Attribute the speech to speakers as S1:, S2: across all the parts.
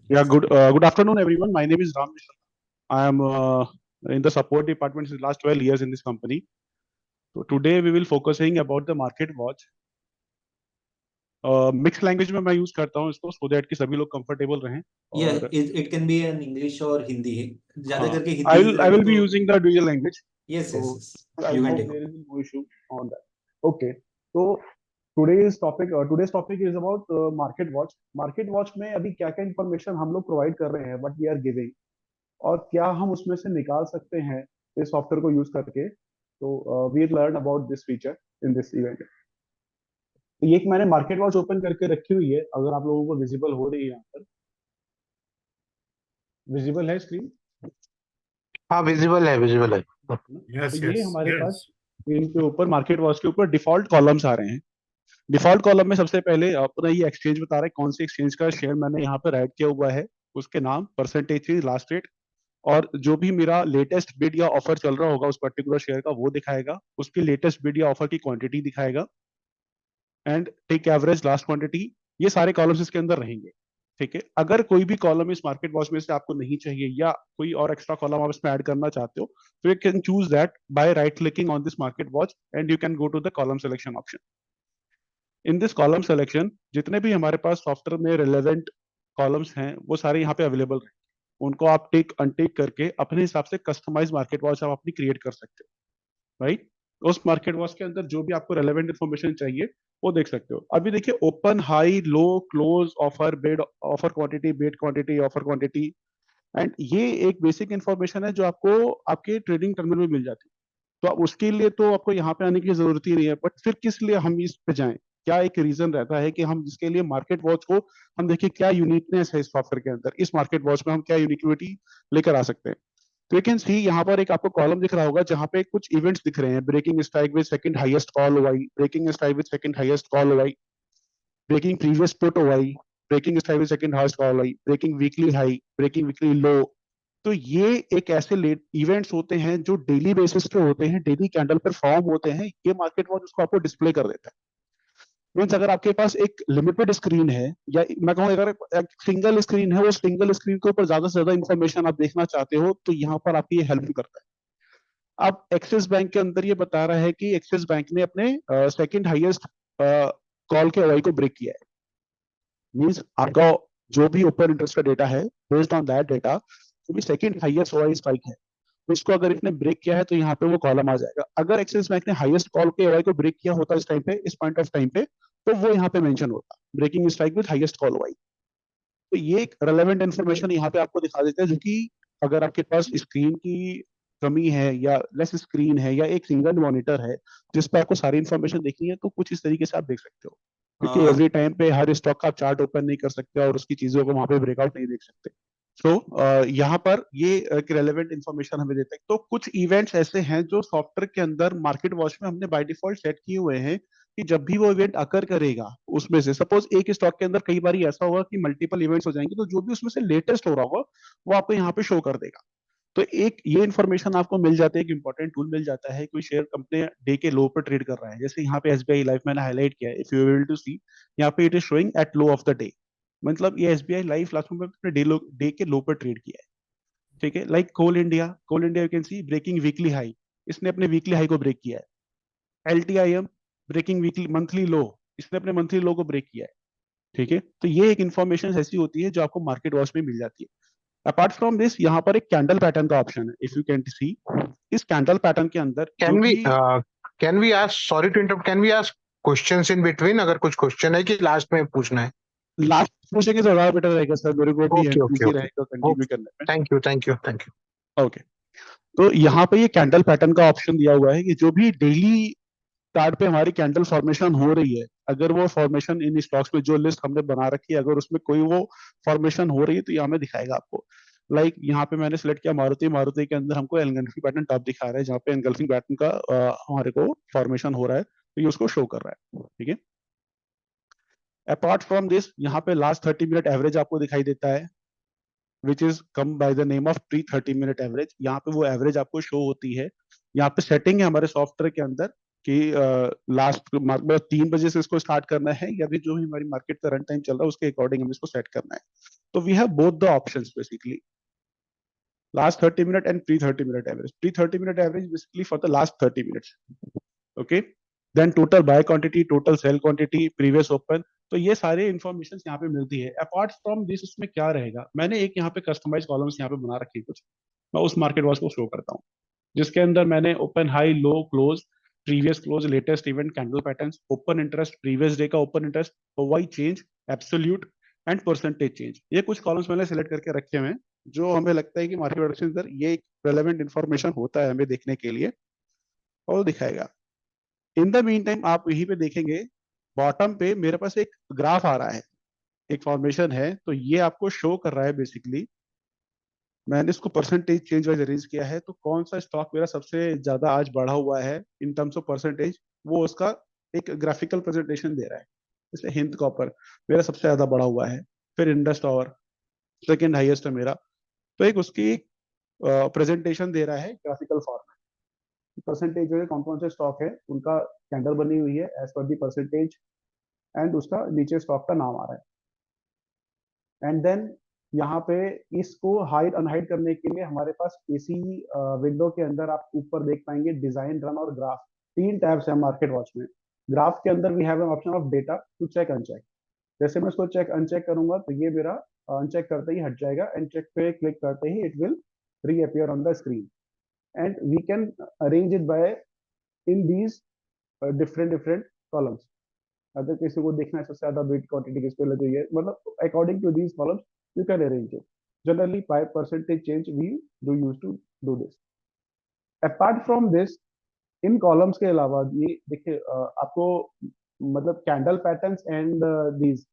S1: Yeah, good afternoon, everyone. My name is Ram Mishra. I am in the support department since last 12 years in this company. So today we will focusing about the market watch. Mix language में मैं use करता हूँ इसको so that कि सभी लोग comfortable रहें
S2: Yeah,
S1: और
S2: it can be in English or Hindi. ज्यादा
S1: हाँ
S2: करके
S1: I
S2: हिंदी
S1: will be
S2: तो
S1: using the dual language.
S2: yes,
S1: So
S2: yes, yes.
S1: I
S2: You can
S1: hope
S2: take
S1: there
S2: over.
S1: is no issue on that. Okay. So today's topic is about market watch. Market watch में अभी क्या क्या information हम लोग provide कर रहे हैं, what we are giving, और क्या हम उसमें से निकाल सकते हैं इस सॉफ्टवेयर को यूज करके. तो we learn about this feature in this event. तो ये एक मैंने मार्केट वॉच ओपन करके रखी हुई है, अगर आप लोगों को विजिबल हो रही है, यहाँ पर विजिबल है स्क्रीन.
S3: हाँ विजिबल है.
S1: तो ये हमारे पास स्क्रीन के ऊपर मार्केट वॉच के ऊपर डिफॉल्ट कॉलम्स आ रहे हैं. डिफॉल्ट कॉलम में सबसे पहले अपना ये एक्सचेंज बता रहा है कौन से एक्सचेंज का शेयर मैंने यहाँ पर ऐड किया हुआ है, उसके नाम, परसेंटेज चेंज, लास्ट डेट, और जो भी मेरा लेटेस्ट बिड या ऑफर चल रहा होगा उस पर्टिकुलर शेयर का वो दिखाएगा, उसकी लेटेस्ट बिड या ऑफर की क्वांटिटी दिखाएगा, and take average last quantity. ये सारे कॉलम्स इसके अंदर रहेंगे. ठीक है. अगर कोई भी कॉलम इस मार्केट वॉच में से आपको नहीं चाहिए या कोई और एक्स्ट्रा कॉलम आप इसमें ऐड करना चाहते हो, तो you can choose that by right clicking on this market watch and you can go to the column selection option. In this column selection जितने भी हमारे पास सॉफ्टवेयर में रिलेवेंट कॉलम्स हैं वो सारे यहाँ पे अवेलेबल हैं. उनको आप टिक अनटिक करके अपने हिसाब से कस्टमाइज मार्केट वॉच आप अपनी क्रिएट कर सकते हो. राइट. उस मार्केट वॉच के अंदर जो भी आपको रेलेवेंट इन्फॉर्मेशन चाहिए वो देख सकते हो. अभी देखिए open, high, low, close, offer, bid, offer quantity, bid quantity, offer quantity, and ये एक बेसिक इन्फॉर्मेशन है जो आपको आपके ट्रेडिंग टर्मिनल में मिल जाती है. तो आप उसके लिए तो आपको यहाँ पे आने की जरूरत ही नहीं है. बट फिर किस लिए हम इस पे जाएं, क्या एक रीजन रहता है कि हम इसके लिए मार्केट वॉच को हम देखिए क्या यूनिकनेस है इस सॉफ्टवेयर के अंदर, इस मार्केट वॉच में हम क्या यूनिक्विटी लेकर आ सकते हैं. तो यू कैन सी यहाँ पर एक आपको कॉलम दिख रहा होगा जहाँ पे कुछ इवेंट्स दिख रहे हैं. Breaking strike with second highest call OI, breaking strike with second highest call OI, breaking previous put OI, breaking strike with second highest call OI, breaking weekly high, breaking weekly low. तो ये एक ऐसे late events होते हैं जो daily basis पे होते हैं, डेली कैंडल पर फॉर्म होते हैं. ये मार्केट वॉच उसको आपको डिस्प्ले कर देता है. मीन्स अगर आपके पास एक लिमिटेड स्क्रीन है या मैं कहूँ अगर एक सिंगल स्क्रीन है, वो सिंगल स्क्रीन के ऊपर ज्यादा से ज्यादा इंफॉर्मेशन आप देखना चाहते हो तो यहाँ पर आपकी ये हेल्प करता है. अब एक्सिस बैंक के अंदर ये बता रहा है कि एक्सिस बैंक ने अपने सेकंड हाईएस्ट कॉल के ओआई को ब्रेक किया है. मींस आपका जो भी ओपन इंटरेस्ट का डेटा है, बेस्ड ऑन दैट डेटा जो भी सेकंड हाईएस्ट ओआई स्पाइक है उसको अगर इसने ब्रेक किया है तो यहाँ पे वो कॉलम आ जाएगा. अगर एक्सिस बैंक ने हाईएस्ट कॉल के ओआई को ब्रेक किया होता इस टाइम पे, इस पॉइंट ऑफ टाइम पे, तो वो यहाँ पे मेंशन होता breaking strike with highest call OI. तो ये एक रेलेवेंट इन्फॉर्मेशन यहाँ पे आपको दिखा देता है, जो कि अगर आपके पास स्क्रीन की कमी है या लेस स्क्रीन है या एक सिंगल मॉनिटर है जिस पे आपको सारी इन्फॉर्मेशन देखनी है, तो कुछ इस तरीके से आप देख सकते हो. क्योंकि एवरी टाइम पे हर स्टॉक का आप चार्ट ओपन नहीं कर सकते और उसकी चीजों को वहां पे ब्रेकआउट नहीं देख सकते. तो यहाँ पर ये एक रेलेवेंट इन्फॉर्मेशन हमें देता है. तो कुछ इवेंट्स ऐसे हैं जो सॉफ्टवेयर के अंदर मार्केट वॉच में हमने बाय डिफॉल्ट सेट किए हुए हैं कि जब भी वो इवेंट अकर करेगा, उसमें से सपोज एक स्टॉक के अंदर कई बार ऐसा होगा कि मल्टीपल इवेंट्स हो जाएंगे, तो जो भी उसमें से लेटेस्ट हो रहा होगा वो आपको यहाँ पे शो कर देगा. तो एक ये इन्फॉर्मेशन आपको मिल जाती है, एक इंपॉर्टेंट टूल मिल जाता है. कोई शेयर कंपनी डे के लो पर ट्रेड कर रहा है, जैसे यहाँ पे एसबीआई लाइफ मैंने हाईलाइट किया है, इफ यू एबल टू सी, यहाँ पे it is showing at low of the day. मतलब ये एसबीआई लाइफ लास्ट में अपने डे के लो पर ट्रेड किया है. ठीक है. Like Coal India you can see breaking weekly high, इसने अपने वीकली हाई को ब्रेक किया है. LTIM breaking weekly monthly low, इसने अपने मंथली लो को ब्रेक किया है. ठीक है. तो ये एक इन्फॉर्मेशन ऐसी होती है जो आपको मार्केट वॉच में मिल जाती है. अपार्ट फ्रॉम दिस यहाँ पर एक कैंडल पैटर्न का ऑप्शन है, इफ यू कैन सी. इस कैंडल पैटर्न के अंदर
S3: can we ask, sorry to interrupt, can we ask questions in between? अगर कुछ क्वेश्चन है कि लास्ट में पूछना है?
S1: लास्ट पूछेंगे तो ज्यादा बेटर रहेगा सर, मेरे को भी
S3: ओके
S1: रहेगा कंटिन्यू करने में.
S3: Thank you.
S1: ओके. तो यहाँ पे ये कैंडल पैटर्न का ऑप्शन दिया हुआ है कि जो भी डेली चार्ट पे हमारी कैंडल फॉर्मेशन हो रही है, अगर वो फॉर्मेशन इन स्टॉक्स में जो लिस्ट हमने बना रखी है, अगर उसमें कोई वो फॉर्मेशन हो रही है तो यहाँ में दिखाएगा आपको. लाइक यहाँ पे मैंने सिलेक्ट किया मारुति के अंदर हमको एनगल्फिंग पैटर्न टॉप दिखा रहा है, जहाँ पे एनगल्फिंग पैटर्न का हमारे को फॉर्मेशन हो रहा है, तो ये उसको शो कर रहा है. ठीक है. अपार्ट फ्रॉम दिस यहाँ पे लास्ट 30 मिनट एवरेज आपको दिखाई देता है, which is come by the name of pre 30 minute average. यहाँ पे वो एवरेज आपको शो होती है. यहाँ पे सेटिंग है हमारे सॉफ्टवेयर के अंदर कि लास्ट मतलब 3 बजे से इसको स्टार्ट करना है या फिर जो भी हमारी मार्केट का रन टाइम चल रहा है उसके अकॉर्डिंग हमें इसको सेट करना है। तो we have both the options basically, last 30 minute and pre 30 minute average. Pre 30 minute average basically for the last 30 minutes. Okay, then total buy quantity, total sell quantity, previous open. तो ये सारे information यहाँ पे मिलती है। Apart from this उसमें क्या रहेगा, मैंने एक यहाँ पे कस्टमाइज कॉलम्स यहाँ पे बना रखी है कुछ, मैं उस मार्केट वॉच को शो करता हूँ, जिसके अंदर मैंने open high low close, previous close, latest event, candle patterns, open interest, previous day का open interest, OI change, absolute and percentage change, ये कुछ कॉलम्स मैंने सेलेक्ट करके रखे हुए हैं जो हमें लगता है कि मार्केट प्रोडक्शन अंदर ये एक रेलेवेंट इन्फॉर्मेशन होता है हमें देखने के लिए, और वो दिखाएगा। इन द मीन टाइम आप यहीं पे देखेंगे बॉटम पे मेरे पास एक ग्राफ आ रहा है, एक फॉर्मेशन है, तो ये आपको शो कर रहा है बेसिकली, मैंने इसको परसेंटेज चेंज वाइज अरेंज किया है, तो कौन सा स्टॉक मेरा सबसे ज्यादा आज बढ़ा हुआ है इन टर्म्स ऑफ परसेंटेज, वो उसका एक ग्राफिकल प्रेजेंटेशन दे रहा है। इसलिए हिंद कॉपर मेरा सबसे ज्यादा बढ़ा हुआ है, फिर इंडस टावर सेकेंड हाईएस्ट है मेरा, तो एक उसकी प्रेजेंटेशन दे रहा है ग्राफिकल फॉर्म में। परसेंटेज जो है कौन कौन से स्टॉक है उनका कैंडल बनी हुई है as per the percentage, and उसका नीचे स्टॉक का नाम आ रहा है। एंड देन यहाँ पे इसको हाइड अनहाइड करने के लिए हमारे पास इसी विंडो के अंदर आप ऊपर देख पाएंगे डिजाइन, रन और ग्राफ, तीन टैब्स है मार्केट वॉच में। ग्राफ के अंदर we have an option of data to check uncheck, जैसे मैं इसको चेक अनचेक करूंगा तो ये मेरा अनचेक करते ही हट जाएगा, एंड चेक पे क्लिक करते ही it will reappear on the screen, and we can arrange it by in these different different columns. अगर किसी को देखना है सबसे ज्यादा बिट क्वांटिटी किस पे लगी हुई है, मतलब according to these columns you can arrange it. Generally 5% change we do use to do this. Apart from this, इन कॉलम्स के अलावा ये देखिए आपको मतलब candle patterns and these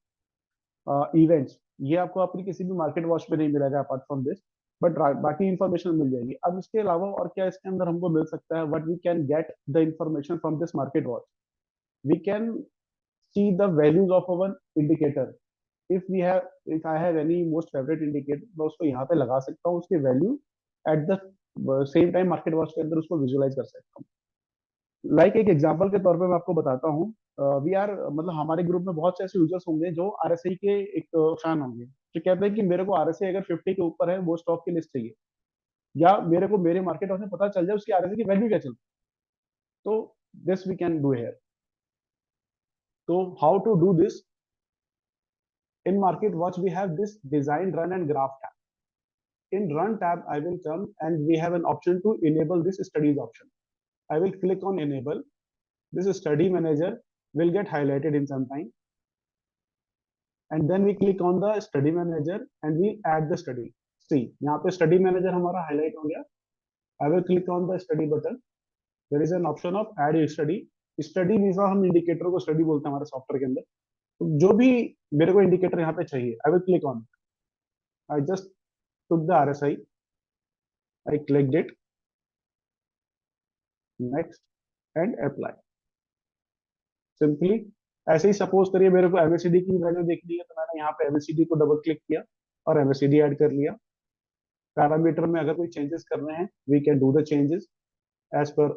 S1: events, ये आपको अपनी किसी भी मार्केट वॉच पे नहीं मिलेगा अपार्ट फ्रॉम दिस, बट बाकी इंफॉर्मेशन मिल जाएगी। अब इसके अलावा और क्या इसके अंदर हमको मिल सकता है, what we can get the information from this market watch, we can see the values of our indicator। if I have any most favorite indicator, मैं उसको यहाँ पे लगा सकता हूँ, उसकी value at the same time market watch के अंदर उसको विजुअलाइज कर सकता हूँ। लाइक एक एग्जांपल के तौर पे मैं आपको बताता हूँ, वी आर मतलब हमारे ग्रुप में बहुत से ऐसे यूजर्स होंगे जो आरएसआई के एक फैन होंगे, जो कहते हैं कि मेरे को आरएसआई अगर 50 के ऊपर है वो स्टॉक की लिस्ट चाहिए, या मेरे को मेरे मार्केट वॉच में पता चल जाए उसकी आरएसआई की वैल्यू क्या चल रही है। तो this we can do here. तो how to do this, in market watch we have this design, run and graph tab. In run tab I will come and we have an option to enable this studies option. I will click on enable, this study manager will get highlighted in some time, and then we click on the study manager and we add the study। see यहाँ पे study manager हमारा highlight हो गया। I will click on the study button, there is an option of add study। study visa हम indicator को study बोलते हैं हमारे सॉफ्टवेयर के अंदर, तो जो भी मेरे को इंडिकेटर यहाँ पे चाहिए I will click on, I just took the RSI, I clicked it, next and apply। Simply ऐसे ही सपोज करिए मेरे को एमएससीडी की वैल्यू देखनी है, तो मैंने यहाँ पे एमएससीडी को डबल क्लिक किया और एमएससीडी ऐड कर लिया। पैरामीटर में अगर कोई चेंजेस करने हैं we can do the changes as per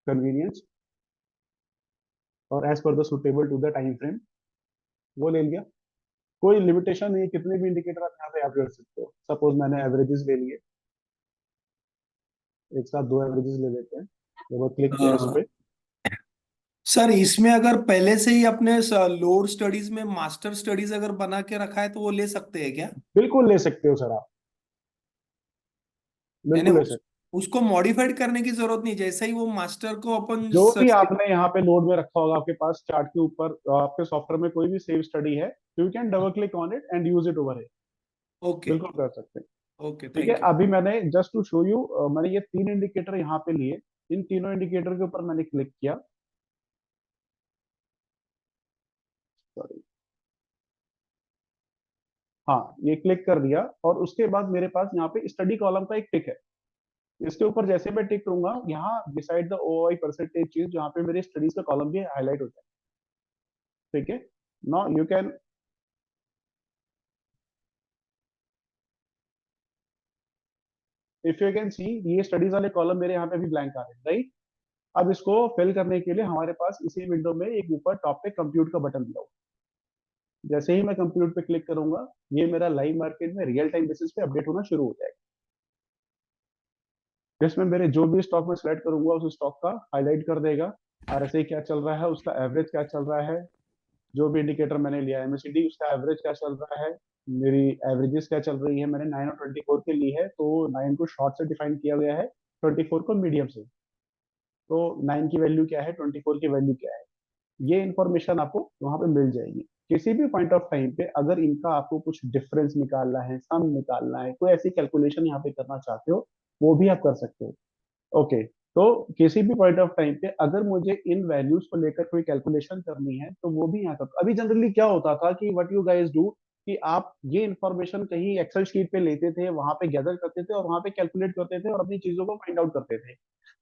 S1: convenience और as per the suitable to the time frame, वो ले लिया। कोई लिमिटेशन नहीं है, कितने भी इंडिकेटर आप यहाँ पे ऐड कर सकते हो। सपोज मैंने एवरेजेस ले लिए, एक साथ दो एवरेजेस ले लेते हैं, डबल क्लिक किया इस पे।
S2: सर इसमें अगर पहले से ही अपने लोअर स्टडीज में मास्टर स्टडीज अगर बना के रखा है तो वो ले सकते हैं क्या?
S1: बिल्कुल ले सकते हो सर आप,
S2: यानी
S1: बिल्कुल ले सकते
S2: उसको मॉडिफाइड करने की जरूरत नहीं, जैसे ही वो मास्टर को अपन
S1: हो। जो भी आपने यहाँ पे नोट में रखा होगा आपके पास चार्ट के ऊपर, आपके सॉफ्टवेयर में कोई भी सेव स्टडी है, you can double click on it and use it over it,
S2: okay
S1: बिल्कुल कर सकते हैं।
S2: ओके
S1: ठीक है,
S2: थैंक यू।
S1: अभी मैंने जस्ट टू शो यू मैंने ये तीन इंडिकेटर यहाँ पे लिए, इन तीनों इंडिकेटर के ऊपर मैंने क्लिक किया, सॉरी हाँ ये क्लिक कर दिया, और उसके बाद मेरे पास यहाँ पे स्टडी कॉलम का एक टिक है, इसके ऊपर जैसे मैं टिक करूंगा यहाँ डिसाइड द ओआई परसेंटेज चीज, जहाँ पे मेरे स्टडीज का कॉलम भी हाईलाइट होता है। ठीक है, now you can, if you can सी ये स्टडीज वाले कॉलम मेरे यहाँ पे भी ब्लैंक आ रहे हैं, राइट। अब इसको फिल करने के लिए हमारे पास इसी विंडो में एक ऊपर टॉप पे कंप्यूट का बटन दिया होगा। जैसे ही मैं कंप्यूट पे क्लिक करूंगा, ये मेरा लाइव मार्केट में रियल टाइम बेसिस पे अपडेट होना शुरू हो जाएगा, जिसमें मेरे जो भी स्टॉक में सेलेक्ट करूंगा उस स्टॉक का हाईलाइट कर देगा, आरएसआई क्या चल रहा है, उसका एवरेज क्या चल रहा है, जो भी इंडिकेटर मैंने लिया है एमएसीडी उसका एवरेज क्या चल रहा है, मेरी एवरेजेस क्या चल रही है। मैंने 9 और 24 के लिए है, तो 9 को शॉर्ट से डिफाइन किया गया है, 24 को मीडियम से। तो 9 की वैल्यू क्या है, 24 की वैल्यू क्या है, ये इन्फॉर्मेशन आपको वहां पे मिल जाएगी। किसी भी पॉइंट ऑफ टाइम पे अगर इनका आपको कुछ डिफरेंस निकालना है, सम निकालना है, कोई ऐसी कैलकुलेशन यहाँ पे करना चाहते हो, वो भी आप कर सकते हो। ओके, तो किसी भी पॉइंट ऑफ टाइम पे अगर मुझे इन वैल्यूज को लेकर कोई कैलकुलेशन करनी है तो वो भी यहाँ कर। अभी जनरली क्या होता था कि व्हाट यू गाइस डू, कि आप ये इंफॉर्मेशन कहीं एक्सेल शीट पे लेते थे, वहां पे गैदर करते थे और वहां पे कैलकुलेट करते थे और अपनी चीजों को फाइंड आउट करते थे।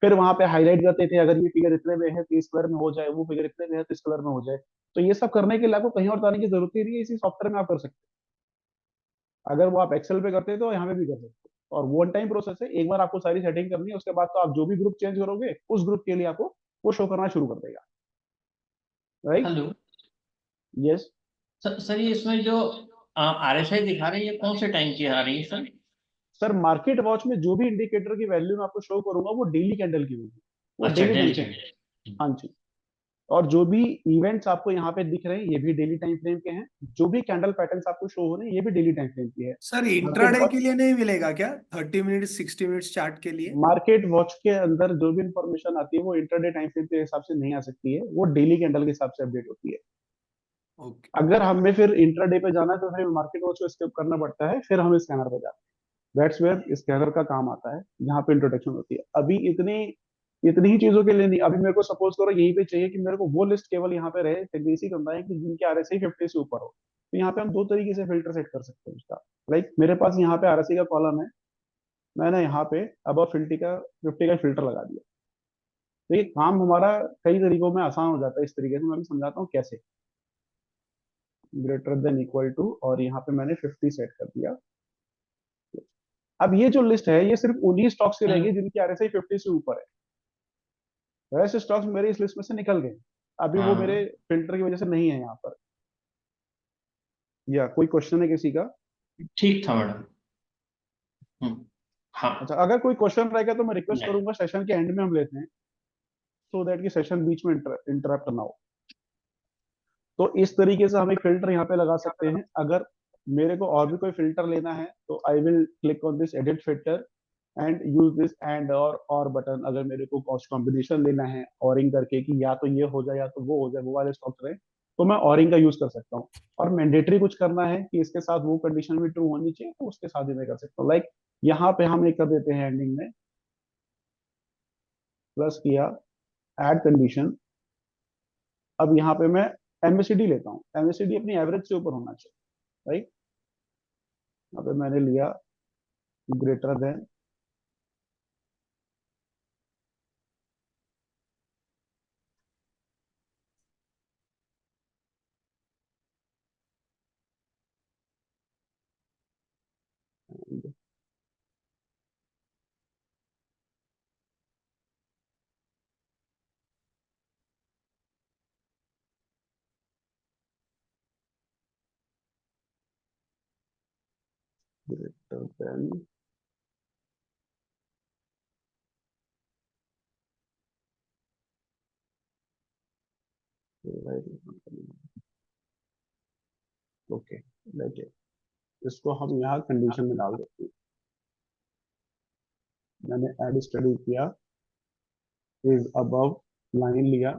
S1: फिर वहां पे हाईलाइट करते थे, अगर ये फिगर इतने में है तो इस कलर में हो जाए, वो फिगर इतने में है तो इस कलर में हो जाए। तो ये सब करने के लिए आपको कहीं और जाने की जरूरत ही नहीं है, इसी सॉफ्टवेयर में आप कर सकते हैं। अगर वो आप एक्सेल पे करते तो यहाँ पे भी कर सकते हो, और वन टाइम प्रोसेस है, एक बार आपको सारी सेटिंग करनी है, उसके बाद तो आप जो भी ग्रुप चेंज करोगे उस ग्रुप के लिए आपको वो शो करना शुरू कर देगा। राइट?
S4: Hello
S1: yes.
S4: सर, ये इसमें जो आरएसआई दिखा रही है ये कौन से टाइम की आ रही है सर?
S1: सर मार्केट वॉच में जो भी इंडिकेटर की वैल्यू मैं आपको शो करूंगा वो डेली कैंडल की होगी, वो
S4: अच्छा,
S1: daily time
S4: daily
S1: frame.
S4: Candle.
S1: हाँ जी। और जो भी इवेंट्स आपको यहाँ पे दिख रहे हैं ये भी डेली टाइम फ्रेम के हैं, जो भी कैंडल पैटर्न्स आपको शो हो रहे हैं ये भी डेली टाइम फ्रेम की है।
S2: सर
S1: मार्केट
S2: इंट्राडे
S1: वॉच,
S2: के लिए नहीं मिलेगा क्या? 30 मिनट 60 मिनट चार्ट के लिए?
S1: मार्केट वॉच के अंदर जो भी इंफॉर्मेशन आती है वो इंटरडे टाइम फ्रेम के हिसाब से नहीं आ सकती है, वो डेली कैंडल के हिसाब से अपडेट होती है।
S2: ओके।
S1: अगर हमें फिर इंट्राडे पे जाना है तो फिर मार्केट वॉच को स्किप करना पड़ता है, फिर हम स्कैनर पे जाते हैं। दैट्स वेयर स्कैनर का काम आता है, यहाँ पे इंट्रोडक्शन होती है। अभी इतनी इतनी ही चीजों के लिए नहीं, अभी मेरे को सपोज करो यहीं पे चाहिए कि मेरे को वो लिस्ट केवल यहाँ पे रहे टेंडेंसी करना है कि जिनके आरएसआई 50 से ऊपर हो, तो यहाँ पे हम दो तरीके से फिल्टर सेट कर सकते हैं उसका। लाइक मेरे पास यहाँ पे आरएसआई का कॉलम है, मैंने यहाँ पे अब 50 का फिल्टर लगा दिया। तो ये काम हमारा कई तरीकों में आसान हो जाता है। इस तरीके से मैं अभी समझाता हूँ कैसे। ग्रेटर देन इक्वल टू, और यहाँ पे मैंने 50 सेट कर दिया। अब ये जो लिस्ट है ये सिर्फ उन्हीं स्टॉक्स की रहेगी जिनकी आरएसआई 50 से ऊपर है। वैसे स्टॉक्स मेरे इस लिस्ट में से निकल गए, अभी वो मेरे
S4: हाँ,
S1: फिल्टर की वजह से नहीं है यहाँ पर। या कोई क्वेश्चन है किसी का?
S4: ठीक था मैडम। हाँ।
S1: अच्छा, अगर कोई क्वेश्चन रहेगा तो मैं रिक्वेस्ट
S4: नहीं।
S1: करूंगा सेशन के एंड में हम लेते हैं, सो दैट कि सेशन बीच में इंटरप्ट ना हो। तो इस तरीके से हम एक फिल्टर यहाँ पे लगा सकते हैं। अगर मेरे को और भी कोई फिल्टर लेना है तो I will click on this edit filter and use this and और बटन। अगर मेरे को कॉस्ट कॉम्बिनेशन लेना है ऑरिंग करके कि या तो ये हो जाए या तो वो हो जाए, वो वाले स्टॉक्स रहे, तो मैं ऑरिंग का यूज कर सकता हूँ। और मैंडेटरी कुछ करना है कि इसके साथ वो कंडीशन भी ट्रू होनी चाहिए, तो उसके साथ भी मैं कर सकता हूँ। लाइक यहाँ पे हम एक कर देते हैं एंडिंग में, प्लस किया एड कंडीशन। अब यहाँ पे मैं एमएसीडी लेता हूँ, एमएसीडी अपनी एवरेज से ऊपर होना चाहिए। राइट? यहाँ पे मैंने लिया greater than, greater than, okay, लेके इसको हम यहाँ कंडीशन में डाल देते हैं। मैंने एड स्टडी किया, इज अबव लाइन लिया,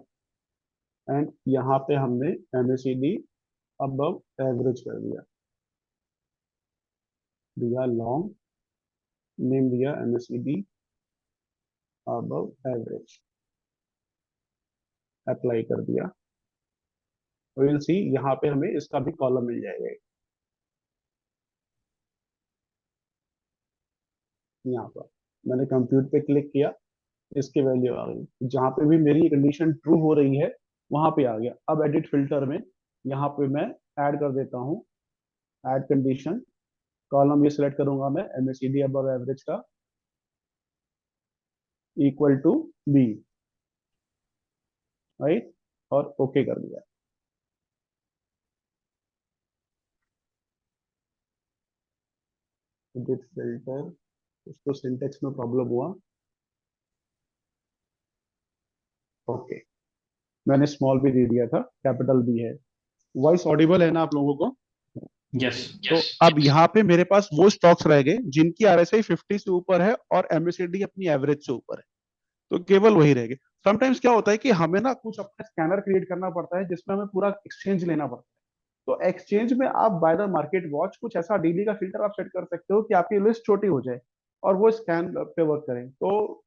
S1: एंड यहाँ पे हमने एमएसीडी अबव एवरेज कर दिया, दिया लॉन्ग, नेम दिया एमएसीडी अबव एवरेज, अप्लाई कर दिया। विल सी यहाँ पे हमें इसका भी कॉलम मिल जाएगा। यहाँ पर मैंने कंप्यूट पे क्लिक किया, इसकी वैल्यू आ गई, जहां पे भी मेरी कंडीशन ट्रू हो रही है वहां पे आ गया। अब एडिट फिल्टर में यहाँ पे मैं ऐड कर देता हूँ, ऐड कंडीशन, कॉलम ये सिलेक्ट करूंगा मैं एमएसीडी अबव एवरेज का, इक्वल टू बी। राइट, और ओके कर दिया। एडिट फिल्टर, उसको सिंटेक्स में प्रॉब्लम हुआ, ओके, मैंने स्मॉल भी दे दिया था, कैपिटल भी है। वॉइस ऑडिबल है ना आप लोगों को?
S4: यस।
S1: तो अब यहाँ पे मेरे पास वो स्टॉक्स रह गए जिनकी आरएसआई 50 से ऊपर है और एमएससीडी अपनी एवरेज से ऊपर है, तो केवल वही रह गए। समटाइम्स क्या होता है कि हमें ना कुछ अपना स्कैनर क्रिएट करना पड़ता है जिसमें हमें पूरा एक्सचेंज लेना पड़ता है। तो एक्सचेंज में आप बाय द मार्केट वॉच कुछ ऐसा डेली का फिल्टर आप सेट कर सकते हो कि आपकी लिस्ट छोटी हो जाए और वो स्कैन पे वर्क करें, तो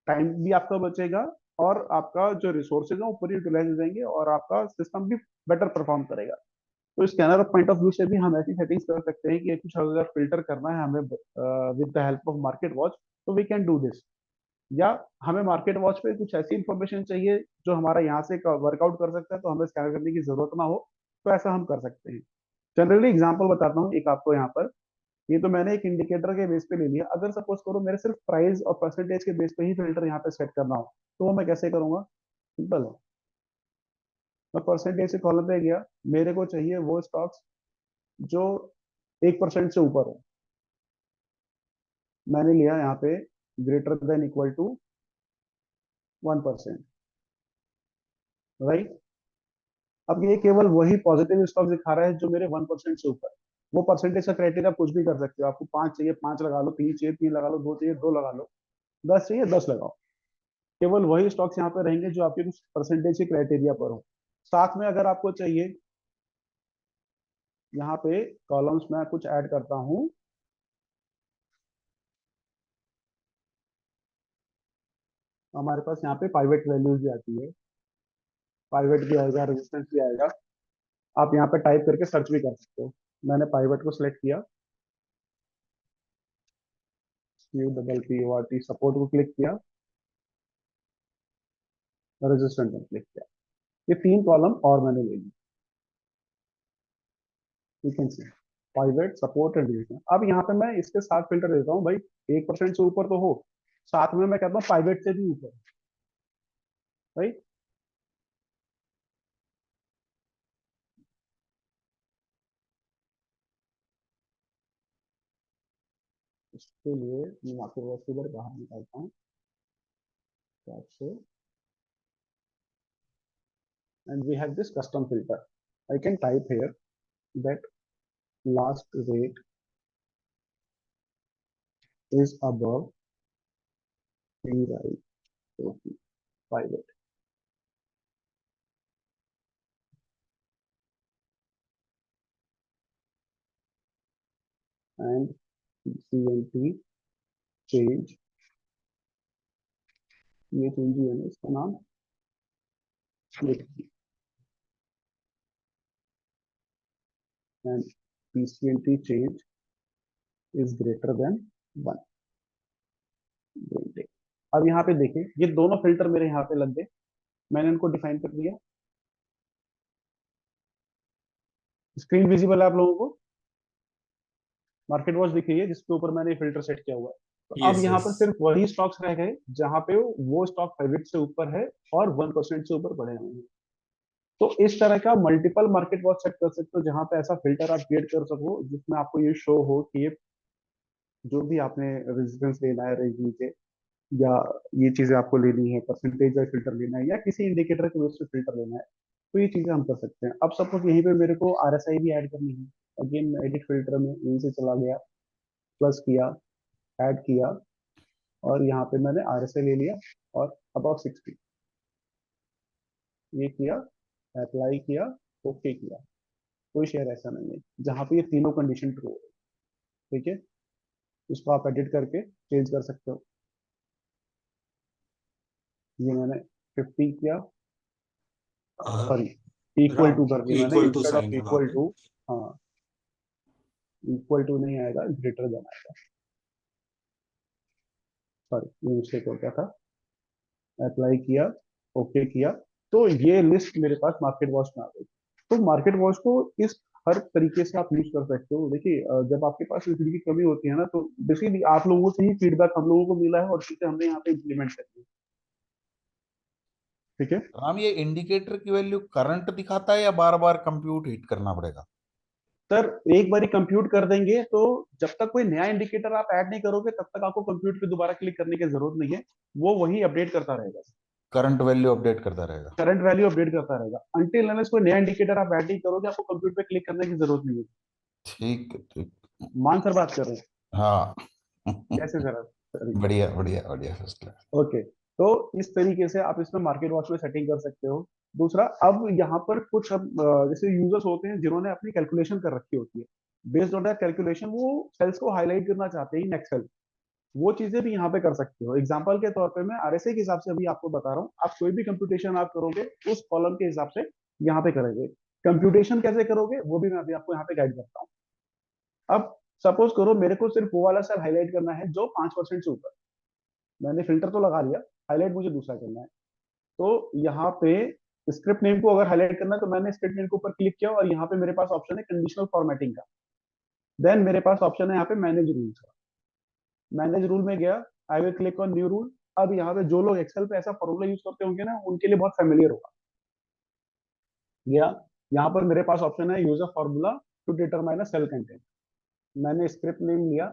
S1: टाइम भी आपका बचेगा और आपका जो रिसोर्सेज है वो पूरी यूटिलाइज हो जाएंगे और आपका सिस्टम भी बेटर परफॉर्म करेगा। तो स्कैनर पॉइंट ऑफ व्यू से भी हम ऐसी सेटिंग्स कर सकते हैं कि कुछ अगर फिल्टर करना है हमें with the help of market watch, तो वी कैन डू दिस। या हमें मार्केट वॉच पे कुछ ऐसी इंफॉर्मेशन चाहिए जो हमारा यहाँ से वर्कआउट कर सकता है, तो हमें स्कैन करने की जरूरत ना हो, तो ऐसा हम कर सकते हैं। जनरली एग्जांपल बताता हूँ एक आपको यहाँ पर। ये तो मैंने एक इंडिकेटर के बेस पे ले लिया। अगर सपोज करो मेरे सिर्फ प्राइस और परसेंटेज के बेस पे ही फिल्टर यहाँ पे सेट करना हो, तो वो मैं कैसे करूंगा? सिंपल है, मैं परसेंटेज के कॉलम पे गया, मेरे को चाहिए वो स्टॉक्स जो 1% से ऊपर हो। मैंने लिया यहाँ पे greater than equal to 1%, right. अब ये केवल वही पॉजिटिव स्टॉक दिखा रहा है जो मेरे 1% से ऊपर है। वो परसेंटेज का क्राइटेरिया आप कुछ भी कर सकते हो, आपको 5 चाहिए 5 लगा लो, 3 चाहिए 3 लगा लो, 2 चाहिए 2 लगा लो, 10 चाहिए 10 लगाओ। केवल वही स्टॉक्स यहाँ पे रहेंगे जो आपके कुछ परसेंटेज के क्राइटेरिया पर हो। साथ में अगर आपको चाहिए, यहाँ पे कॉलम्स में कुछ ऐड करता हूँ, हमारे पास यहाँ पे पाइवेट वैल्यूज भी आती है, पाइवेट भी आएगा, रेजिस्टेंस भी आएगा। आप यहाँ पे टाइप करके सर्च भी कर सकते हो। मैंने पाइवेट को सिलेक्ट किया, UPPORT, सपोर्ट को क्लिक किया, रेजिस्टेंट को क्लिक किया। ये 3 कॉलम और मैंने ले ली, you can see pivot, support and resistant. अब यहाँ पे मैं इसके साथ फिल्टर देता हूँ भाई, 1% से ऊपर तो हो, साथ में मैं कहता हूँ पाइवेट से भी ऊपर, राइट। इसके लिए मैं मार्केट वॉच से बाहर निकालता हूँ से, and we have this custom filter. I can type here that last rate is above P right, so private, and CNT change, ये चेंज है ना, इसका नाम लिख दी, and PCNT change is greater than 1। अब यहाँ पे देखिए ये दोनों फिल्टर मेरे यहाँ पे लग गए, मैंने इनको डिफाइन कर दिया। स्क्रीन विजिबल है आप लोगों को? मार्केट वॉच दिख रही है जिसके ऊपर मैंने फिल्टर सेट किया हुआ है। तो अब
S5: यस
S1: यहाँ पर
S5: यस
S1: सिर्फ वही स्टॉक्स रह गए जहां पे वो स्टॉक 5 से ऊपर है और 1% से ऊपर बढ़े हुए हैं। तो इस तरह का मल्टीपल मार्केट वॉच सेट कर सकते हो जहां पे ऐसा फिल्टर आप क्रिएट कर सको जिसमें आपको ये शो हो कि ये जो भी आपने रेजिस्टेंस लेना है रेंज नीचे, या ये चीजें आपको लेनी है, परसेंटेज वाइज फिल्टर लेना है, या किसी इंडिकेटर के बेस पे फिल्टर लेना है, तो ये चीजें हम कर सकते हैं। अब सपोज यहीं पे मेरे को आरएसआई भी ऐड करनी है, अगेन एडिट फिल्टर में यहीं से चला गया, प्लस किया, ऐड किया, और यहाँ पे मैंने आरएसआई ले लिया और अबाउट 60 ये किया, अप्लाई किया, ओके किया। कोई शेयर ऐसा नहीं है जहाँ पे ये तीनों कंडीशन ट्रू हो। ठीक है, इसको आप एडिट करके चेंज कर सकते हो। ये मैंने 50 किया, सॉरी इक्वल टू कर दिया मैंने
S5: equal to
S1: instead of
S5: sign है वहां
S1: इक्वल
S5: पे।
S1: टू। हाँ, इक्वल टू नहीं आएगा, ग्रेटर देन आएगा, सॉरी ये मिस्टेक हो गया था। अप्लाई किया, ओके किया, तो ये लिस्ट मेरे पास मार्केट वॉच में आ गई। तो मार्केट वॉच को इस हर तरीके से आप यूज कर सकते हो। देखिए जब आपके पास लिक्विडिटी की कमी होती है ना, तो बेसिकली आप लोगों से ही फीडबैक हम लोगों को मिला है और चीजें हमने यहाँ पे इम्प्लीमेंट करी है। ठीक है।
S5: राम, ये इंडिकेटर की वैल्यू करंट दिखाता है या बार बार कंप्यूट हिट करना पड़ेगा?
S1: सर एक बार कंप्यूट कर देंगे तो जब तक कोई नया इंडिकेटर आप ऐड नहीं करोगे तब तक आपको कंप्यूट पे दोबारा क्लिक करने की जरूरत नहीं है, वो वही अपडेट करता रहेगा।
S5: करंट वैल्यू अपडेट करता रहेगा।
S1: करंट वैल्यू अपडेट करता रहेगा अंटिल अनलेस कोई नया इंडिकेटर आप ऐड नहीं करोगे, आपको कंप्यूटर पे क्लिक करने की जरूरत नहीं है।
S5: ठीक है, ठीक।
S1: मान सर बात कर रहे हैं।
S5: हाँ।
S1: कैसे सर?
S5: बढ़िया बढ़िया बढ़िया, फर्स्ट क्लास।
S1: ओके, तो इस तरीके से आप इसमें मार्केट वॉच में सेटिंग कर सकते हो। दूसरा, अब यहाँ पर कुछ अब जैसे यूजर्स होते हैं जिन्होंने अपनी कैलकुलेशन कर रखी होती है, बेस्ड ऑन दैट कैलकुलेशन वो सेल्स को हाईलाइट करना चाहते हैं इन एक्सेल, वो चीजें भी यहाँ पे कर सकते हो। एग्जांपल के तौर पे मैं आरएसआई के हिसाब से अभी आपको बता रहा हूँ, आप कोई भी कंप्यूटेशन आप करोगे उस कॉलम के हिसाब से यहाँ पे करेंगे। कंप्यूटेशन कैसे करोगे वो भी मैं अभी आपको यहाँ पे गाइड करता हूँ। अब सपोज करो मेरे को सिर्फ वो वाला सेल हाईलाइट करना है जो 5% से ऊपर, मैंने फिल्टर तो लगा लिया, हाईलाइट मुझे दूसरा करना है। तो यहाँ पे स्क्रिप्ट नेम को अगर हाईलाइट करना है तो मैंने स्क्रिप्ट नेम के ऊपर क्लिक किया और यहाँ पे मेरे पास ऑप्शन है कंडीशनल फॉर्मेटिंग का। देन मेरे पास ऑप्शन है यहाँ पे मैनेज रूल्स का। मैनेज रूल में गया, I will click on new rule. अब यहाँ पे जो लोग एक्सेल पे ऐसा फॉर्मूला यूज करते होंगे ना उनके लिए बहुत फेमिलियर होगा। गया, यहाँ पर मेरे पास ऑप्शन है use a formula to determine a cell content. मैंने स्क्रिप्ट नेम लिया,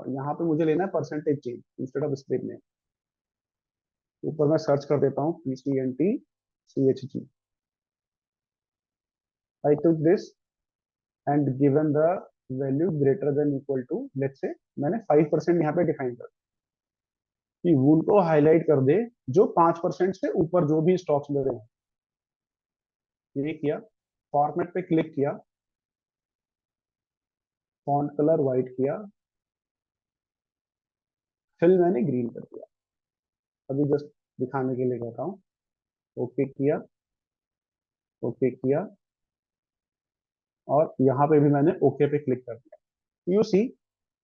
S1: यहाँ पे मुझे लेना है percentage change instead of script name. ऊपर मैं सर्च कर देता हूँ PCNTCHG। I took this and given the value greater than equal to, let's say मैंने 5% यहाँ पे डिफाइन कर कि वूल को हाईलाइट कर दे जो 5% से ऊपर जो भी स्टॉक्स मेरे हैं। ये किया, फॉर्मेट पे क्लिक किया, फॉन्ट कलर व्हाइट किया, फिल मैंने ग्रीन कर दिया। अभी जस्ट दिखाने के लिए कहता हूँ। ओके किया, ओके किया, और यहाँ पे भी मैंने ओके पे क्लिक कर दिया। यू सी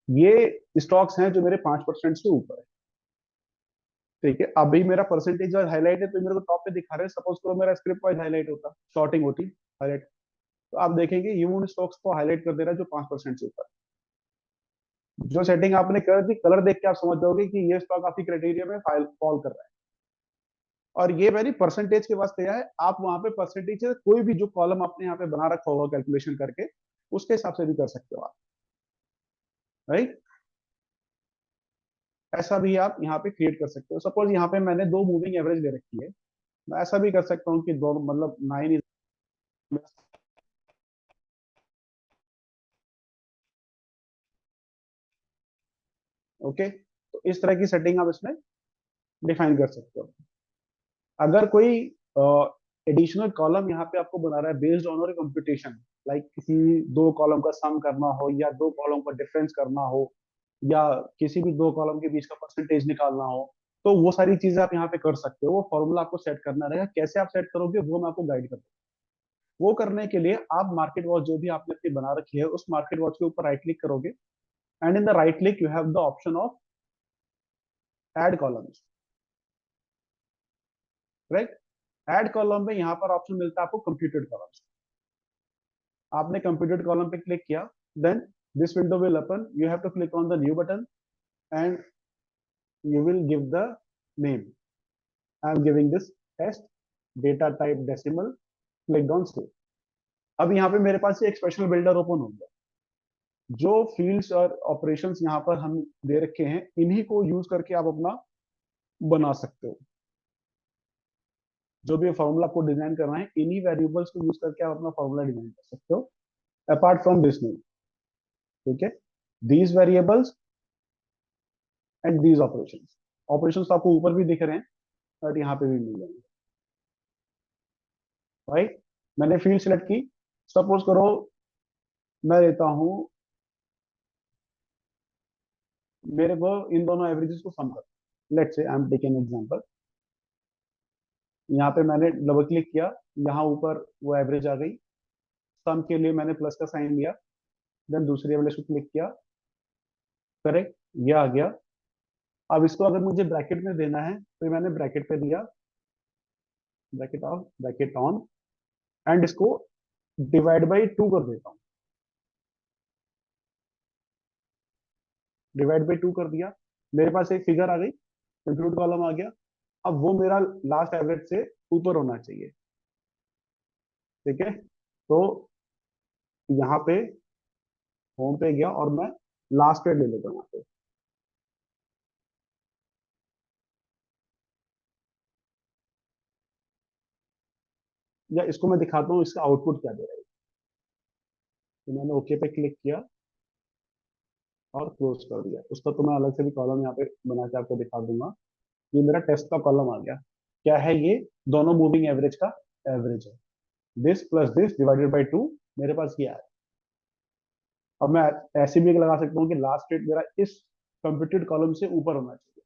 S1: ये स्टॉक्स हैं जो मेरे 5% से ऊपर है। ठीक है, अभी मेरा परसेंटेज वाइज हाईलाइट है तो मेरे को टॉप पे दिखा रहे हैं। सपोज करो मेरा स्क्रिप्ट वाइज हाईलाइट होता, शॉर्टिंग होती हाईलाइट, तो आप देखेंगे ये उन स्टॉक्स को हाईलाइट कर दे रहा है जो 5% से ऊपर। जो सेटिंग आपने कर दी, कलर देख के आप समझ जाओगे कि ये स्टॉक आपकी क्राइटेरिया में फॉल कर रहा है। और ये मैंने परसेंटेज के वास्ते है, आप वहां पे परसेंटेज से कोई भी जो कॉलम आपने यहाँ पे बना रखा होगा कैलकुलेशन करके उसके हिसाब से भी कर सकते हो आप, राइट। ऐसा भी आप यहाँ पे क्रिएट कर सकते हो। सपोज यहाँ पे मैंने 2 मूविंग एवरेज दे रखी है, मैं ऐसा भी कर सकता हूँ कि दोनों मतलब 9 इज, ओके, तो इस तरह की सेटिंग आप इसमें डिफाइन कर सकते हो। अगर कोई एडिशनल कॉलम यहाँ पे आपको बना रहा है बेस्ड ऑन कंप्यूटेशन, लाइक किसी 2 कॉलम का सम करना हो या 2 कॉलम का डिफरेंस करना हो या किसी भी 2 कॉलम के बीच का परसेंटेज निकालना हो, तो वो सारी चीजें आप यहाँ पे कर सकते हो। वो फॉर्मूला आपको सेट करना रहेगा, कैसे आप सेट करोगे वो मैं आपको गाइड करूंगा। वो करने के लिए आप मार्केट वॉच जो भी आपने अपनी बना रखी है उस मार्केट वॉच के ऊपर राइट क्लिक करोगे and in the right click you have the option of add columns, right. Add column में यहाँ पर ऑप्शन मिलता है आपको कंप्यूटेड कॉलम्स। आपने कंप्यूटेड कॉलम पे क्लिक किया, then this window will open, you have to click on the new button and you will give the name. I am giving this test data type decimal, clicked on save। अब यहाँ पे मेरे पास एक special builder open हो गया। जो fields और operations यहाँ पर हम दे रखे हैं इन्हीं को यूज करके आप अपना बना सकते हो। जो भी फॉर्मूला को डिजाइन करना है इन्हीं वेरिएबल्स को यूज करके आप अपना फॉर्मूला डिजाइन कर सकते हो अपार्ट फ्रॉम दिस नेम। ठीक है, these variables and these operations. Operations तो आपको ऊपर भी दिख रहे हैं और यहाँ पे भी मिल जाएंगे, राइट। मैंने फील्ड सिलेक्ट की, सपोज करो मैं लेता हूं, मेरे को इन दोनों एवरेजेस को सम कर, let's say I am taking example. यहाँ पे मैंने डबल क्लिक किया, यहाँ ऊपर वो एवरेज आ गई, सम के लिए मैंने प्लस का साइन लिया, देन दूसरी एवरेज को क्लिक किया, करेक्ट, ये आ गया। अब इसको अगर मुझे ब्रैकेट में देना है तो मैंने ब्रैकेट पे दिया, bracket of, bracket on, and इसको डिवाइड बाई 2 कर देता हूँ। डिवाइड बाई 2 कर दिया, मेरे पास एक फिगर आ गई, कंप्यूट कॉलम आ गया। अब वो मेरा लास्ट एवरेज से ऊपर होना चाहिए। ठीक है, तो यहाँ पे होम पे गया और मैं लास्ट ट्रेड ले लेता हूँ यहाँ पे। या इसको मैं दिखाता हूँ इसका आउटपुट क्या दे रहा है। तो मैंने ओके पे क्लिक किया और क्लोज कर दिया। उसका तो मैं अलग से भी कॉलम यहाँ पे बना के आपको दिखा दूंगा। ये मेरा टेस्ट का कॉलम आ गया। क्या है ये? दोनों मूविंग एवरेज का एवरेज है। This plus this divided by 2 मेरे पास ये आया। अब मैं ऐसे भी लगा सकता हूँ कि लास्ट रेट मेरा इस कंप्यूटेड कॉलम से ऊपर होना चाहिए,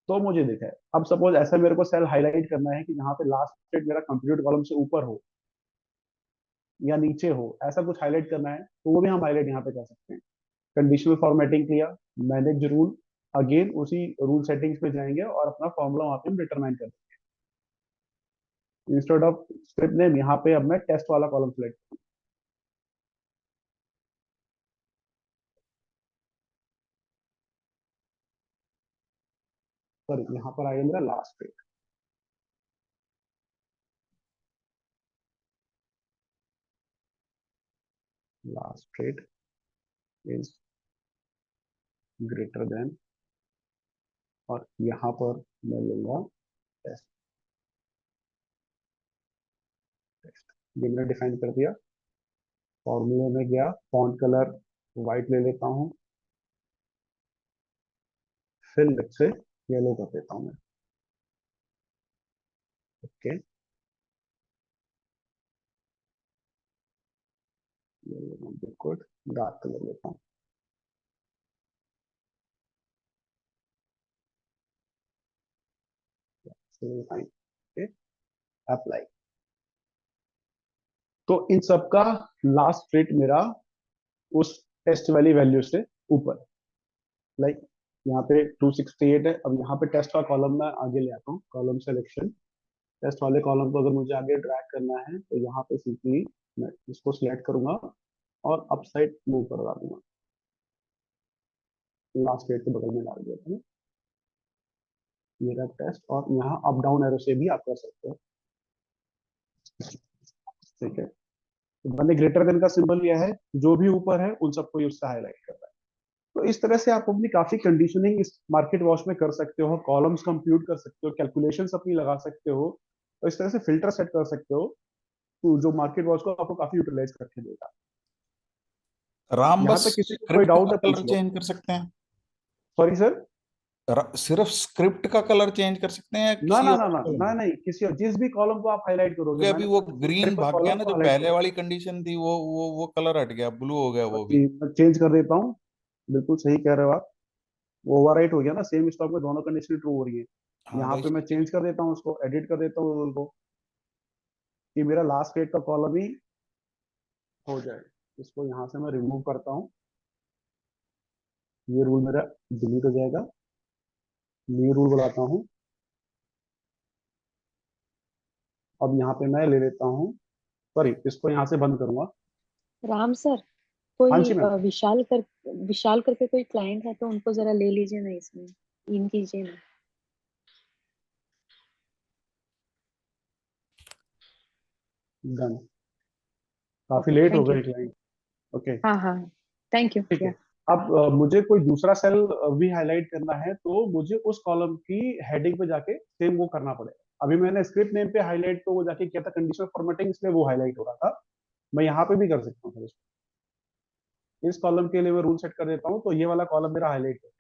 S1: तो मुझे दिखा है। अब सपोज ऐसा मेरे को सेल हाईलाइट करना है कि यहाँ पे लास्ट रेट मेरा कंप्यूटेड कॉलम से ऊपर हो या नीचे हो, ऐसा कुछ हाईलाइट करना है तो वो भी हम हाईलाइट यहाँ पे कर सकते हैं। कंडीशनल फॉर्मेटिंग किया, मैनेज रूल, अगेन उसी रूल सेटिंग्स पे जाएंगे और अपना फॉर्मूला वहां पे हम डिटरमाइन कर देंगे। इंस्टेड ऑफ स्क्रिप्ट नेम यहाँ पे अब मैं टेस्ट वाला कॉलम सेलेक्ट, सॉरी यहाँ पर आएगा मेरा last rate. Last rate is greater than, और यहाँ पर मैं लूंगा टेस्ट। टेस्ट ये मैंने डिफाइन कर दिया। फॉर्मूले में गया, फॉन्ट कलर व्हाइट ले लेता हूँ, फिर लेफ्ट से येलो कर देता हूँ मैं। ओके, बिल्कुल डार्क कलर लेता हूँ। अप्लाई। तो इन सब का लास्ट रेट मेरा उस टेस्ट वाली वैल्यू से ऊपर, लाइक यहाँ पे 268 है। अब यहाँ पे टेस्ट का कॉलम मैं आगे ले आता हूँ, कॉलम सिलेक्शन। टेस्ट वाले कॉलम को अगर मुझे आगे ड्रैग करना है तो यहाँ पे सिंपली मैं इसको सिलेक्ट करूंगा और अप साइड मूव करवा दूंगा। लास्ट रेट के बगल में डाल देता हूँ मेरा टेस्ट, और यहाँ अप डाउन एरो से भी आप कर सकते हो। ठीक है, तो मैंने ग्रेटर देन का सिंबल लिया है, जो भी ऊपर है उन सबको ही उससे हाईलाइट कर रहा है। तो इस तरह से आप अपनी काफी कंडीशनिंग इस मार्केट वॉच में कर सकते हो, कॉलम्स कंप्यूट कर सकते हो, कैलकुलेशंस अपनी लगा सकते हो, और इस तरह से फिल्टर सेट कर सकते हो तो जो मार्केट वॉच को आपको काफी यूटिलाइज करके देगा।
S5: राम
S1: यहाँ
S5: बस
S1: तक किसी को कोई
S5: स्क्रिप्ट
S1: डाउट
S5: का
S1: है
S5: कलर
S1: पूछ लो।
S5: चेंज कर सकते हैं?
S1: Sorry sir.
S5: सिर्फ स्क्रिप्ट का कलर चेंज कर सकते हैं या
S1: ना
S5: किसी
S1: ना
S5: और
S1: ना ना
S5: कलर
S1: ना
S5: भी?
S1: नहीं, किसी और जिस भी कॉलम को आप हाईलाइट करोगे,
S5: क्योंकि अभी
S1: मैंने
S5: वो
S1: तो
S5: ग्रीन
S1: ट्रिपल
S5: भाग गया
S1: कॉलम
S5: ना,
S1: को
S5: जो
S1: हाईलाइट
S5: पहले
S1: करो।
S5: वाली कंडीशन थी, वो कलर हट गया, ब्लू हो गया वो भी।
S1: मैं चेंज कर देता हूँ। बिल्कुल सही कह रहे हो आप, वो ओवरराइट हो गया ना, सेम स्टॉक में दोनों कंडीशन ट्रू हो रही है।
S5: हाँ
S1: यहाँ
S5: तो
S1: पे मैं चेंज कर देता हूँ, उसको एडिट कर देता हूँ रूल को, कि मेरा लास्ट रेट का कॉलम ही हो जाए। इसको यहाँ से मैं रिमूव करता हूँ, ये रूल मेरा डिलीट हो जाएगा। न्यू रूल बनाता हूँ। अब यहाँ पे मैं ले लेता हूँ, सॉरी इसको यहाँ से बंद करूंगा।
S6: राम सर,
S1: हाँ
S6: कोई
S1: जी मैम।
S6: विशाल करके कोई क्लाइंट है तो उनको जरा ले लीजिए ना, इसमें इन कीजिए ना।
S1: डन। काफी
S6: ओके,
S1: लेट हो
S6: थैंक यू।
S1: गए क्लाइंट। ओके
S6: हाँ हाँ, थैंक यू।
S1: ठीक है।
S6: या
S1: अब मुझे कोई दूसरा सेल भी हाईलाइट करना है तो मुझे उस कॉलम की हेडिंग पे जाके सेम वो करना पड़ेगा। अभी मैंने स्क्रिप्ट नेम पे हाईलाइट तो वो जाके किया था कंडीशनल फॉर्मेटिंग, इसलिए वो हाईलाइट हो रहा था। मैं यहाँ पे भी कर सकता हूँ। इस कॉलम के लिए मैं रूल सेट कर देता हूँ तो ये वाला कॉलम मेरा हाईलाइट है।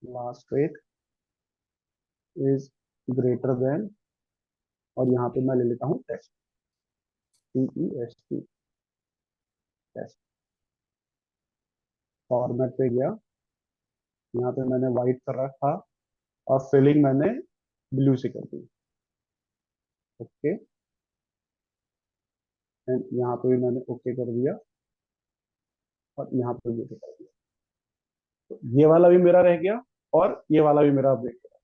S1: Last rate is greater than, और यहाँ पे मैं ले लेता हूँ टेस्ट, TEST, टेस्ट। फॉर्मेट पे गया, यहाँ पे मैंने व्हाइट कर रखा और फिलिंग मैंने ब्लू से कर दी। ओके, एंड यहाँ पे भी मैंने ओके कर दिया और यहाँ पे भी ओके कर दिया। तो ये वाला भी मेरा रह गया और ये वाला भी मेरा अपडेट हो गया।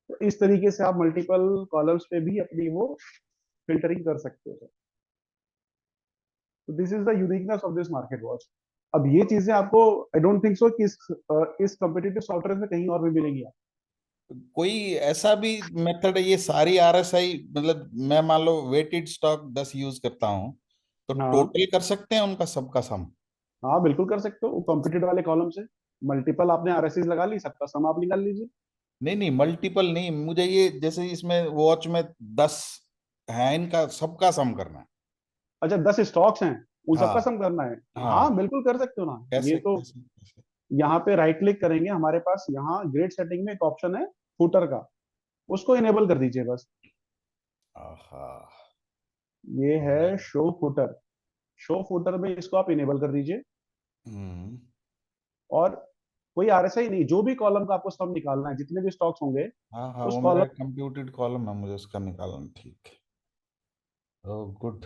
S1: तो इस तरीके से आप मल्टीपल कॉलम्स पे भी अपनी वो फिल्टरिंग कर सकते हो। तो this is the uniqueness of this market watch. अब ये चीजें आपको आई डोंट थिंक सो कि इस कॉम्पिटिटिव सॉफ्टवेयर में कहीं और भी मिलेंगी आप।
S5: कोई ऐसा भी मेथड है, ये सारी आरएसआई मतलब मैं मान लो वेटेड स्टॉक 10 यूज करता हूँ, तो
S1: हाँ
S5: टोटल कर सकते हैं उनका सबका सम?
S1: हाँ बिल्कुल कर सकते हो, कॉम्पिटिटिव वाले कॉलम से मल्टीपल आपने आरएससीज लगा ली, सबका सम आप निकाल लीजिए।
S5: नहीं नहीं, मल्टीपल नहीं, मुझे ये जैसे इसमें वॉच में 10 है, इनका सबका सम करना है।
S1: अच्छा 10 स्टॉक्स हैं, उन सबका
S5: हाँ
S1: सम करना है।
S5: हाँ।
S1: हाँ बिल्कुल कर सकते हो ना, ये
S5: कैसे
S1: तो
S5: कैसे कैसे?
S1: यहाँ पे राइट क्लिक करेंगे, हमारे पास यहाँ ग्रेड सेटिंग में एक ऑप्शन है फुटर का, उसको इनेबल कर दीजिए बस।
S5: आहा।
S1: ये है शो फुटर, शो फुटर में इसको आप इनेबल कर दीजिए।
S5: हम्म।
S1: और कोई आरएसआई नहीं, जो भी कॉलम का आपको सम निकालना है, जितने भी स्टॉक्स होंगे
S5: हाँ हाँ,
S1: उस
S5: वो मेरा
S1: कॉलम,
S5: कंप्यूटेड कॉलम है, मुझे उसका निकालना, ठीक है। Oh good.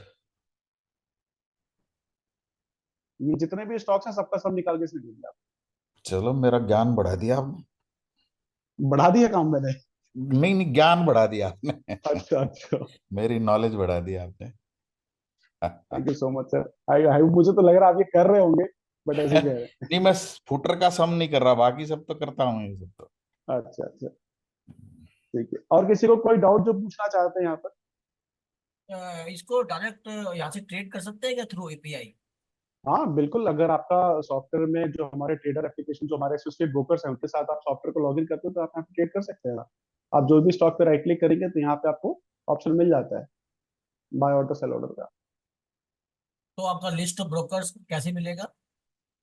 S1: ये जितने भी स्टॉक्स हैं सबका सम निकाल के इसमें दीजिए आप।
S5: चलो, मेरा ज्ञान बढ़ा दिया आपने।
S1: बढ़ा दिया काम मैंने।
S5: नहीं नहीं, ज्ञान बढ़ा दिया आपने।
S1: अच्छा अच्छा,
S5: मेरी नॉलेज बढ़ा दी आपने।
S1: Thank you so much sir. I I मुझे तो लग रहा है आप ये कर रहे होंगे, बट ऐसे कह रहे
S5: नहीं, मैं फुटर का सम नहीं कर रहा, बाकी सब तो करता हूँ ये सब तो।
S1: हैं। अच्छा अच्छा, ठीक है। और किसी को कोई डाउट जो पूछना चाहते हैं यहाँ पर?
S7: इसको डायरेक्ट यहाँ से ट्रेड कर सकते हैं क्या थ्रू एपीआई?
S1: हाँ बिल्कुल, अगर आपका सॉफ्टवेयर में जो हमारे ट्रेडर एप्लीकेशन, जो हमारे एसोसिएट ब्रोकर्स हैं, उनके साथ आप सॉफ्टवेयर को लॉगिन करते हो तो आप यहाँ पे ट्रेड कर सकते हैं। आप जो भी स्टॉक पे राइट क्लिक करेंगे तो यहाँ पे आपको ऑप्शन मिल जाता है बाय ऑर्डर सेल ऑर्डर का।
S7: तो आपका लिस्ट ऑफ ब्रोकर्स कैसे मिलेगा?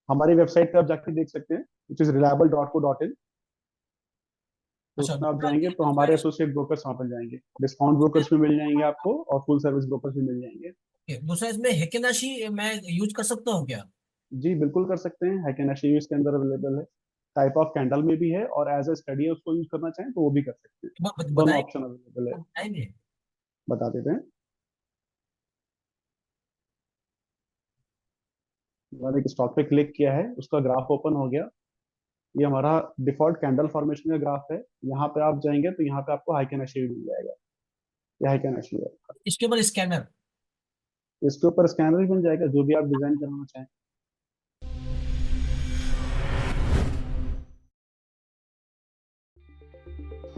S1: हमारी वेबसाइट पे आप जाके देख सकते हैं, विच इज reliable.co.in। तो
S7: अच्छा,
S1: उसमें आप
S7: दूसरा
S1: जाएंगे तो हमारे एसोसिएट ब्रोकर्स वहाँ पर जाएंगे, डिस्काउंट ब्रोकर्स भी मिल जाएंगे आपको और फुल सर्विस ब्रोकर्स भी मिल जाएंगे।
S7: दूसरा इसमें हेकेनाशी मैं यूज कर सकता हूँ क्या?
S1: जी बिल्कुल कर सकते हैं, हैकेनाशी इसके अंदर अवेलेबल है, टाइप ऑफ कैंडल में भी है, और एज ए स्टडी उसको यूज करना चाहें तो वो भी कर सकते हैं। दोनों
S7: बताए
S1: ऑप्शन अवेलेबल है।
S7: बताएंगे।
S1: बता देते हैं। मैंने एक स्टॉक पे क्लिक किया है, उसका ग्राफ ओपन हो गया। ये हमारा डिफॉल्ट कैंडल फॉर्मेशन का ग्राफ है। यहाँ पे आप जाएंगे तो यहाँ पे आपको हाइकेनाशी मिल जाएगा, ये हाइकेनाशी है।
S7: इसके ऊपर स्कैनर।
S1: इसके ऊपर स्कैनर भी मिल जाएगा, जो भी आप डिजाइन करना चाहें।